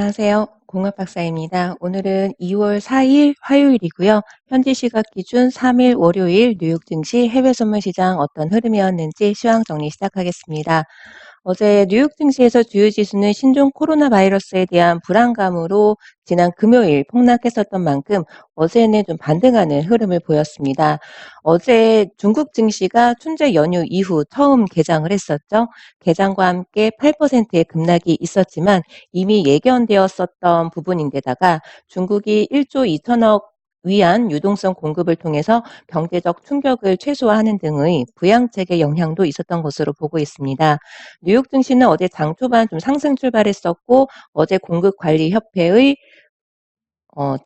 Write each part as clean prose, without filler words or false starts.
안녕하세요. 공학 박사입니다. 오늘은 2월 4일 화요일이고요. 현지 시각 기준 3일 월요일 뉴욕 증시 해외 선물 시장 어떤 흐름이었는지 시황 정리 시작하겠습니다. 어제 뉴욕 증시에서 주요 지수는 신종 코로나 바이러스에 대한 불안감으로 지난 금요일 폭락했었던 만큼 어제는 좀 반등하는 흐름을 보였습니다. 어제 중국 증시가春제 연휴 이후 처음 개장을 했었죠. 개장과 함께 8%의 급락이 있었지만 이미 예견되었었던 부분인데다가 중국이 1조 2천억 위안 유동성 공급을 통해서 경제적 충격을 최소화하는 등의 부양책의 영향도 있었던 것으로 보고 있습니다. 뉴욕 증시는 어제 장 초반 좀 상승 출발했었고 어제 공급관리협회의 어,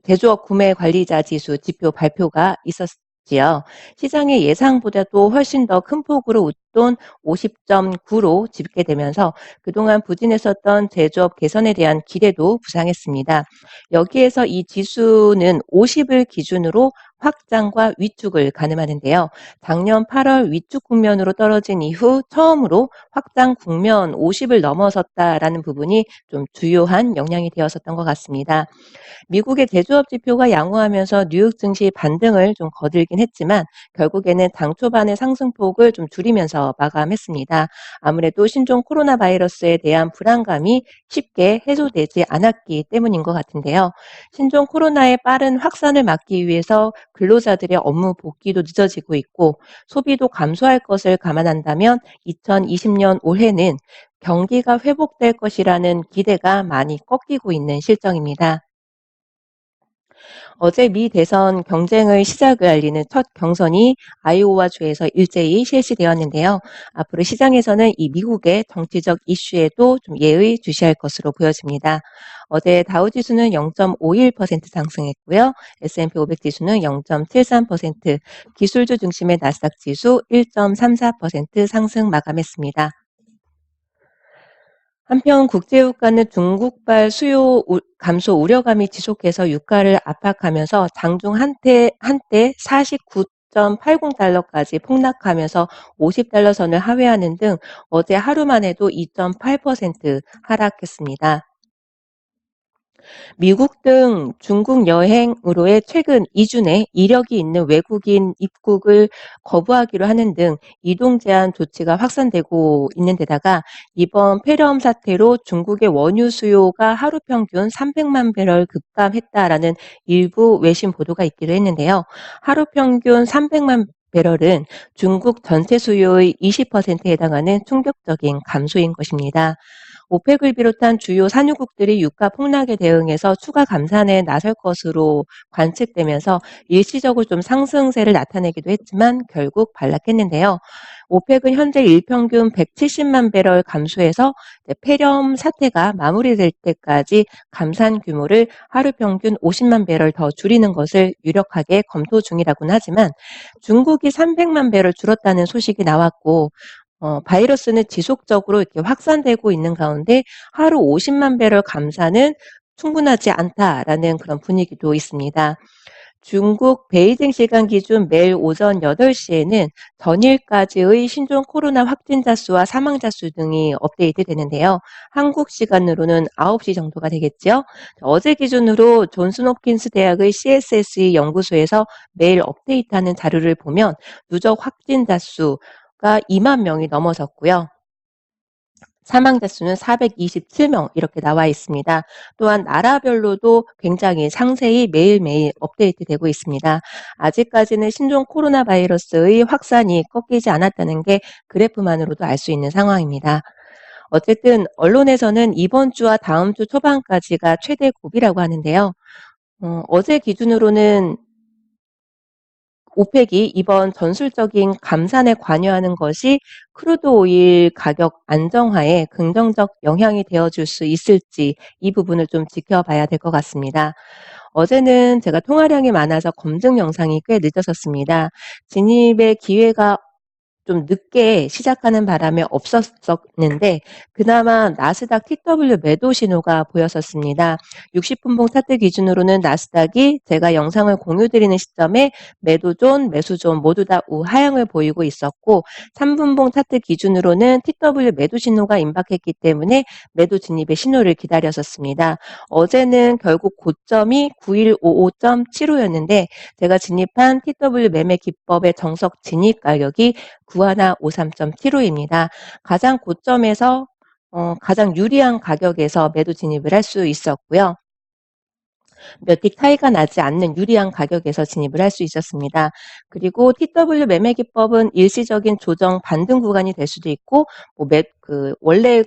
대조업 구매 관리자 지수 지표 발표가 있었지요. 시장의 예상보다도 훨씬 더 큰 폭으로 웃돈 50.9로 집계되면서 그동안 부진했었던 제조업 개선에 대한 기대도 부상했습니다. 여기에서 이 지수는 50을 기준으로 확장과 위축을 가늠하는데요. 작년 8월 위축 국면으로 떨어진 이후 처음으로 확장 국면 50을 넘어섰다라는 부분이 좀 주요한 영향이 되었었던 것 같습니다. 미국의 제조업 지표가 양호하면서 뉴욕 증시 반등을 좀 거들긴 했지만 결국에는 당 초반의 상승폭을 좀 줄이면서 마감했습니다. 아무래도 신종 코로나 바이러스에 대한 불안감이 쉽게 해소되지 않았기 때문인 것 같은데요. 신종 코로나의 빠른 확산을 막기 위해서 근로자들의 업무 복귀도 늦어지고 있고 소비도 감소할 것을 감안한다면 2020년 올해는 경기가 회복될 것이라는 기대가 많이 꺾이고 있는 실정입니다. 어제 미 대선 경쟁의 시작을 알리는 첫 경선이 아이오와 주에서 일제히 실시되었는데요. 앞으로 시장에서는 이 미국의 정치적 이슈에도 좀 예의 주시할 것으로 보여집니다. 어제 다우지수는 0.51% 상승했고요. S&P 500 지수는 0.73%, 기술주 중심의 나스닥 지수 1.34% 상승 마감했습니다. 한편 국제유가는 중국발 수요 감소 우려감이 지속해서 유가를 압박하면서 장중 한때 49.80달러까지 폭락하면서 50달러 선을 하회하는 등 어제 하루만 해도 2.8% 하락했습니다. 미국 등 중국 여행으로의 최근 2주 내 이력이 있는 외국인 입국을 거부하기로 하는 등 이동 제한 조치가 확산되고 있는 데다가 이번 폐렴 사태로 중국의 원유 수요가 하루 평균 300만 배럴 급감했다라는 일부 외신 보도가 있기도 했는데요. 하루 평균 300만 배럴은 중국 전체 수요의 20%에 해당하는 충격적인 감소인 것입니다. 오펙을 비롯한 주요 산유국들이 유가 폭락에 대응해서 추가 감산에 나설 것으로 관측되면서 일시적으로 좀 상승세를 나타내기도 했지만 결국 반락했는데요. 오펙은 현재 일평균 170만 배럴 감소해서 폐렴 사태가 마무리될 때까지 감산 규모를 하루 평균 50만 배럴 더 줄이는 것을 유력하게 검토 중이라고는 하지만 중국이 300만 배럴 줄었다는 소식이 나왔고 바이러스는 지속적으로 이렇게 확산되고 있는 가운데 하루 50만 배럴 감산은 충분하지 않다라는 그런 분위기도 있습니다. 중국 베이징 시간 기준 매일 오전 8시에는 전일까지의 신종 코로나 확진자 수와 사망자 수 등이 업데이트 되는데요. 한국 시간으로는 9시 정도가 되겠죠. 어제 기준으로 존스홉킨스 대학의 CSSE 연구소에서 매일 업데이트하는 자료를 보면 누적 확진자 수가 2만 명이 넘어섰고요. 사망자 수는 427명 이렇게 나와 있습니다. 또한 나라별로도 굉장히 상세히 매일매일 업데이트되고 있습니다. 아직까지는 신종 코로나 바이러스의 확산이 꺾이지 않았다는 게 그래프만으로도 알 수 있는 상황입니다. 어쨌든 언론에서는 이번 주와 다음 주 초반까지가 최대 고비라고 하는데요. 어제 기준으로는 오펙이 이번 전술적인 감산에 관여하는 것이 크루드 오일 가격 안정화에 긍정적 영향이 되어줄 수 있을지 이 부분을 좀 지켜봐야 될 것 같습니다. 어제는 제가 통화량이 많아서 검증 영상이 꽤 늦어졌습니다. 진입의 기회가 좀 늦게 시작하는 바람에 없었었는데 그나마 나스닥 TW 매도 신호가 보였었습니다. 60분봉 차트 기준으로는 나스닥이 제가 영상을 공유드리는 시점에 매도존, 매수존 모두 다 우하향을 보이고 있었고 3분봉 차트 기준으로는 TW 매도 신호가 임박했기 때문에 매도 진입의 신호를 기다렸었습니다. 어제는 결국 고점이 9155.75였는데 제가 진입한 TW 매매 기법의 정석 진입 가격이 9153.75입니다. 가장 고점에서 가장 유리한 가격에서 매도 진입을 할 수 있었고요. 몇 틱 차이가 나지 않는 유리한 가격에서 진입을 할 수 있었습니다. 그리고 TW 매매 기법은 일시적인 조정 반등 구간이 될 수도 있고 원래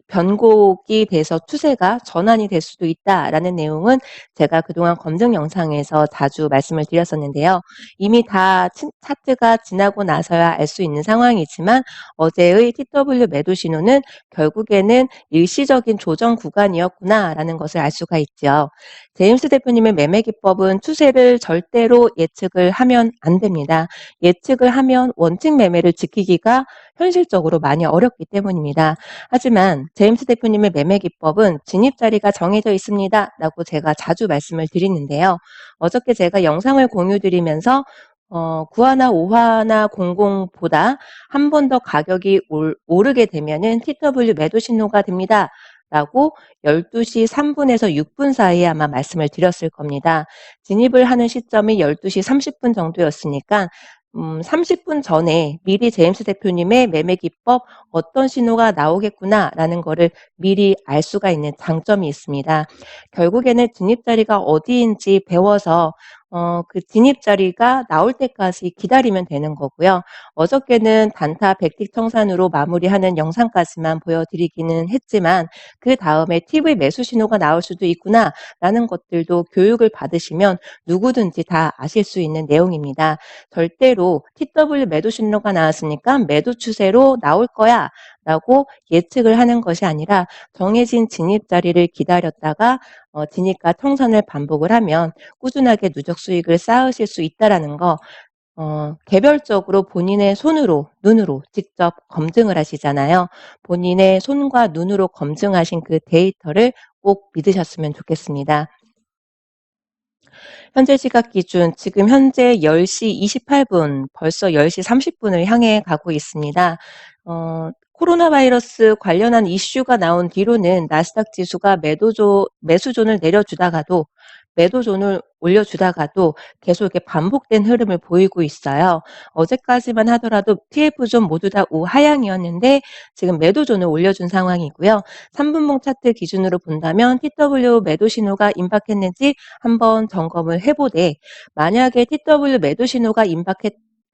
변곡이 돼서 추세가 전환이 될 수도 있다라는 내용은 제가 그동안 검증 영상에서 자주 말씀을 드렸었는데요. 이미 다 차트가 지나고 나서야 알 수 있는 상황이지만 어제의 TW 매도 신호는 결국에는 일시적인 조정 구간이었구나라는 것을 알 수가 있죠. 제임스 대표님의 매매 기법은 추세를 절대로 예측을 하면 안 됩니다. 예측을 하면 원칙 매매를 지키기가 현실적으로 많이 어렵기 때문입니다. 하지만 제임스 대표님의 매매 기법은 진입 자리가 정해져 있습니다. 라고 제가 자주 말씀을 드리는데요. 어저께 제가 영상을 공유드리면서 9화나 5화나 00보다 한 번 더 가격이 오르게 되면은 TW 매도 신호가 됩니다. 라고 12시 3분에서 6분 사이에 아마 말씀을 드렸을 겁니다. 진입을 하는 시점이 12시 30분 정도였으니까 30분 전에 미리 제임스 대표님의 매매 기법 어떤 신호가 나오겠구나라는 거를 미리 알 수가 있는 장점이 있습니다. 결국에는 진입 자리가 어디인지 배워서 그 진입 자리가 나올 때까지 기다리면 되는 거고요. 어저께는 단타 100틱 청산으로 마무리하는 영상까지만 보여드리기는 했지만 그 다음에 TV 매수 신호가 나올 수도 있구나라는 것들도 교육을 받으시면 누구든지 다 아실 수 있는 내용입니다. 절대로 TW 매도 신호가 나왔으니까 매도 추세로 나올 거야 라고 예측을 하는 것이 아니라 정해진 진입 자리를 기다렸다가 진입과 청산을 반복을 하면 꾸준하게 누적 수익을 쌓으실 수 있다는 거 개별적으로 본인의 손으로, 눈으로 직접 검증을 하시잖아요. 본인의 손과 눈으로 검증하신 그 데이터를 꼭 믿으셨으면 좋겠습니다. 현재 시각 기준 지금 현재 10시 28분, 벌써 10시 30분을 향해 가고 있습니다. 코로나 바이러스 관련한 이슈가 나온 뒤로는 나스닥 지수가 매수존을 내려주다가도 매도존을 올려주다가도 계속 이렇게 반복된 흐름을 보이고 있어요. 어제까지만 하더라도 TF존 모두 다 우하향이었는데 지금 매도존을 올려준 상황이고요. 3분봉 차트 기준으로 본다면 TW 매도 신호가 임박했는지 한번 점검을 해보되 만약에 TW 매도 신호가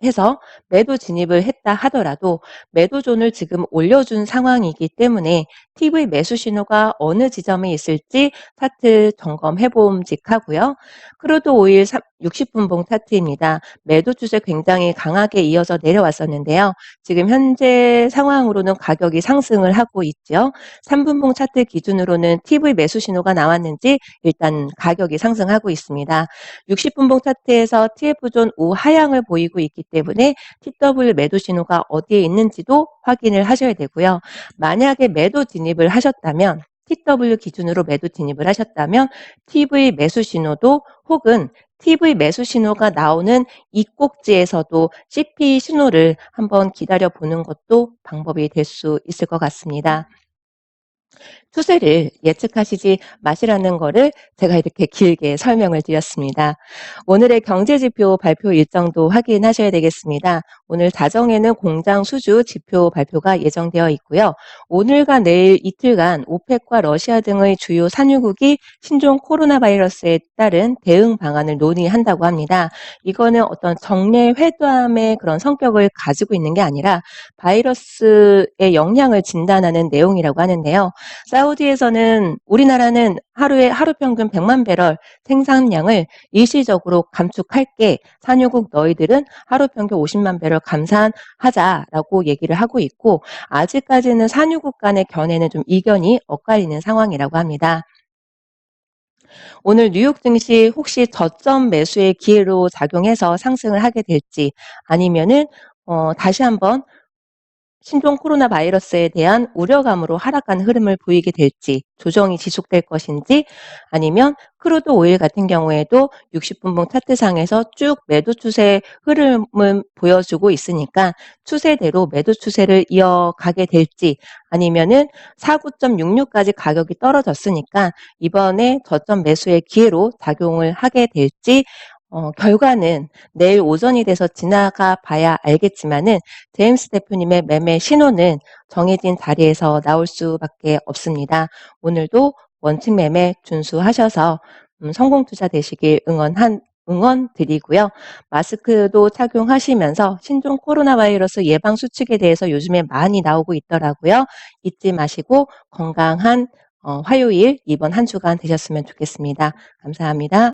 해서 매도 진입을 했다 하더라도 매도존을 지금 올려준 상황이기 때문에 TV 매수 신호가 어느 지점에 있을지 차트 점검해 봄직하고요. 크루드 오일 60분봉 차트입니다. 매도 추세 굉장히 강하게 이어져 내려왔었는데요. 지금 현재 상황으로는 가격이 상승을 하고 있죠. 3분봉 차트 기준으로는 TV 매수 신호가 나왔는지 일단 가격이 상승하고 있습니다. 60분봉 차트에서 TF존 우하향을 보이고 있기 때문에 TW 매도 신호가 어디에 있는지도 확인을 하셔야 되고요. 만약에 매도 진입을 하셨다면 TW 기준으로 매도 진입을 하셨다면 TV 매수 신호도 혹은 TV 매수 신호가 나오는 이 꼭지에서도 CP 신호를 한번 기다려 보는 것도 방법이 될 수 있을 것 같습니다. 추세를 예측하시지 마시라는 거를 제가 이렇게 길게 설명을 드렸습니다. 오늘의 경제지표 발표 일정도 확인하셔야 되겠습니다. 오늘 자정에는 공장 수주 지표 발표가 예정되어 있고요. 오늘과 내일 이틀간 오펙과 러시아 등의 주요 산유국이 신종 코로나 바이러스에 따른 대응 방안을 논의한다고 합니다. 이거는 어떤 정례 회담의 그런 성격을 가지고 있는 게 아니라 바이러스의 영향을 진단하는 내용이라고 하는데요. 사우디에서는 우리나라는 하루 평균 100만 배럴 생산량을 일시적으로 감축할게. 산유국 너희들은 하루 평균 50만 배럴 감산하자라고 얘기를 하고 있고 아직까지는 산유국 간의 견해는 좀 이견이 엇갈리는 상황이라고 합니다. 오늘 뉴욕 증시 혹시 저점 매수의 기회로 작용해서 상승을 하게 될지 아니면은 다시 한번 신종 코로나 바이러스에 대한 우려감으로 하락하는 흐름을 보이게 될지, 조정이 지속될 것인지, 아니면 크루드 오일 같은 경우에도 60분봉 차트상에서 쭉 매도 추세 흐름을 보여주고 있으니까 추세대로 매도 추세를 이어가게 될지, 아니면은 49.66까지 가격이 떨어졌으니까 이번에 저점 매수의 기회로 작용을 하게 될지, 결과는 내일 오전이 돼서 지나가 봐야 알겠지만은 제임스 대표님의 매매 신호는 정해진 자리에서 나올 수밖에 없습니다. 오늘도 원칙 매매 준수하셔서 성공 투자 되시길 응원 드리고요. 마스크도 착용하시면서 신종 코로나 바이러스 예방 수칙에 대해서 요즘에 많이 나오고 있더라고요. 잊지 마시고 건강한 화요일 이번 한 주간 되셨으면 좋겠습니다. 감사합니다.